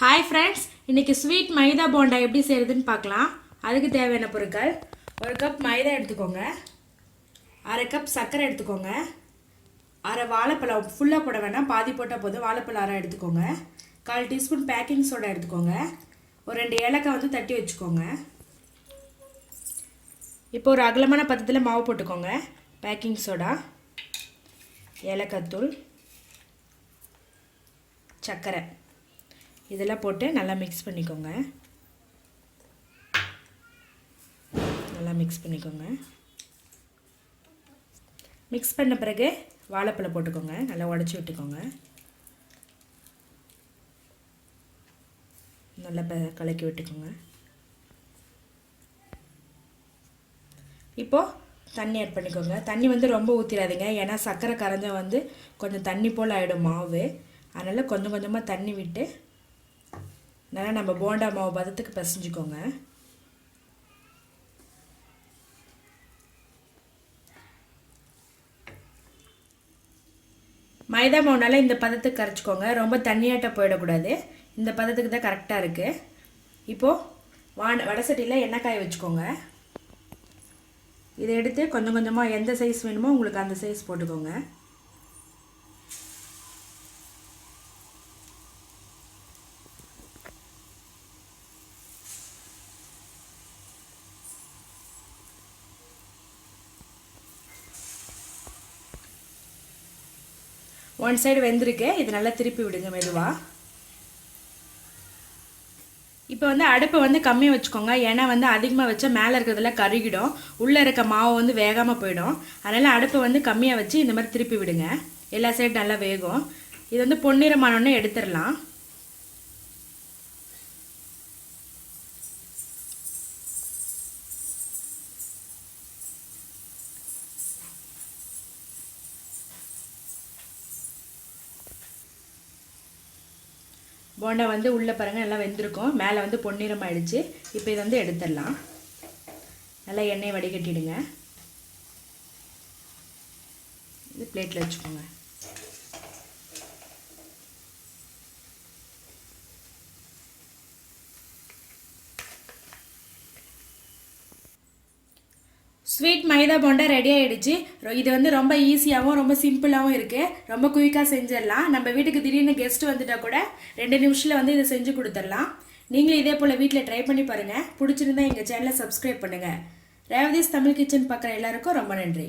Hi friends, இன்றைக்கி sweet மைதா போண்டா எப்படி செய்கிறதுன்னு பார்க்கலாம். அதுக்கு தேவையான பொருட்கள்: ஒரு கப் மைதா எடுத்துக்கோங்க, அரை கப் சர்க்கரை எடுத்துக்கோங்க, அரை வாழைப்பழம், ஃபுல்லாக போட வேணாம், பாதி போட்டால் போதும், வாழைப்பழம் அரை எடுத்துக்கோங்க, 1/4 டீஸ்பூன் பேக்கிங் சோடா எடுத்துக்கோங்க, ஒரு 2 ஏலக்காய் வந்து தட்டி வச்சுக்கோங்க. இப்போ ஒரு அகலமான பதத்தில் மாவு போட்டுக்கோங்க. பேக்கிங் சோடா, ஏலக்காய் தூள், சர்க்கரை இதெல்லாம் போட்டு நல்லா மிக்ஸ் பண்ணிக்கோங்க. மிக்ஸ் பண்ண பிறகு வாழைப்பழம் போட்டுக்கோங்க. நல்லா உடச்சி விட்டுக்கோங்க. நல்லா கலக்கி விட்டுக்கோங்க. இப்போது தண்ணி ஆட் பண்ணிக்கோங்க. தண்ணி வந்து ரொம்ப ஊற்றிடாதீங்க, ஏன்னா சர்க்கரை கரைஞ்சா வந்து கொஞ்சம் தண்ணி போல் ஆகிடும் மாவு. அதனால் கொஞ்சம் கொஞ்சமாக தண்ணி விட்டு நல்லா நம்ம போண்டா மாவு பதத்துக்கு பிசைஞ்சுக்கோங்க. மைதா மாவுனால இந்த பதத்துக்கு கரைச்சிக்கோங்க. ரொம்ப தண்ணியாட்ட போயிடக்கூடாது. இந்த பதத்துக்கு தான் கரெக்டாக இருக்குது. இப்போது வடை சட்டியில் எண்ணெய் காய வச்சுக்கோங்க. இதை எடுத்து கொஞ்சம் கொஞ்சமாக எந்த சைஸ் வேணுமோ உங்களுக்கு அந்த சைஸ் போட்டுக்கோங்க. ஒன் சைடு வெந்திருக்கு. இது நல்லா திருப்பி விடுங்க மெதுவாக. இப்போ வந்து அடுப்பை வந்து கம்மியாக வச்சுக்கோங்க, ஏன்னா வந்து அதிகமாக வச்சா மேலே இருக்கிறதெல்லாம் கருகிடும், உள்ளே இருக்க மாவு வந்து வேகாமல் போயிடும். அதனால் அடுப்பை வந்து கம்மியாக வச்சு இந்த மாதிரி திருப்பி விடுங்க. எல்லா சைடு நல்லா வேகும். இது வந்து பொன்னிறமானோன்னு எடுத்துடலாம். போண்டா வந்து உள்ளே பாருங்கள் நல்லா வெந்திருக்கும், மேலே வந்து பொன்னிறம் ஆயிடுச்சு. இப்போ இதை வந்து எடுத்துடலாம். நல்லா எண்ணெயை வடிகட்டிடுங்க. இது பிளேட்டில் வச்சுக்கோங்க. ஸ்வீட் மைதா போண்டா ரெடி ஆகிடுச்சு. இது வந்து ரொம்ப ஈஸியாகவும் ரொம்ப சிம்பிளாகவும் இருக்குது. ரொம்ப குயிக்காக செஞ்சிடலாம். நம்ம வீட்டுக்கு திடீர்னு கெஸ்ட் வந்துட்டால் கூட 2 நிமிஷத்தில் வந்து இதை செஞ்சு கொடுத்துடலாம். நீங்களும் இதே போல் வீட்டில் ட்ரை பண்ணி பாருங்கள். பிடிச்சிருந்தா எங்கள் சேனலை சப்ஸ்கிரைப் பண்ணுங்கள். ரேவதிஸ் தமிழ் கிச்சன் பார்க்குற எல்லாருக்கும் ரொம்ப நன்றி.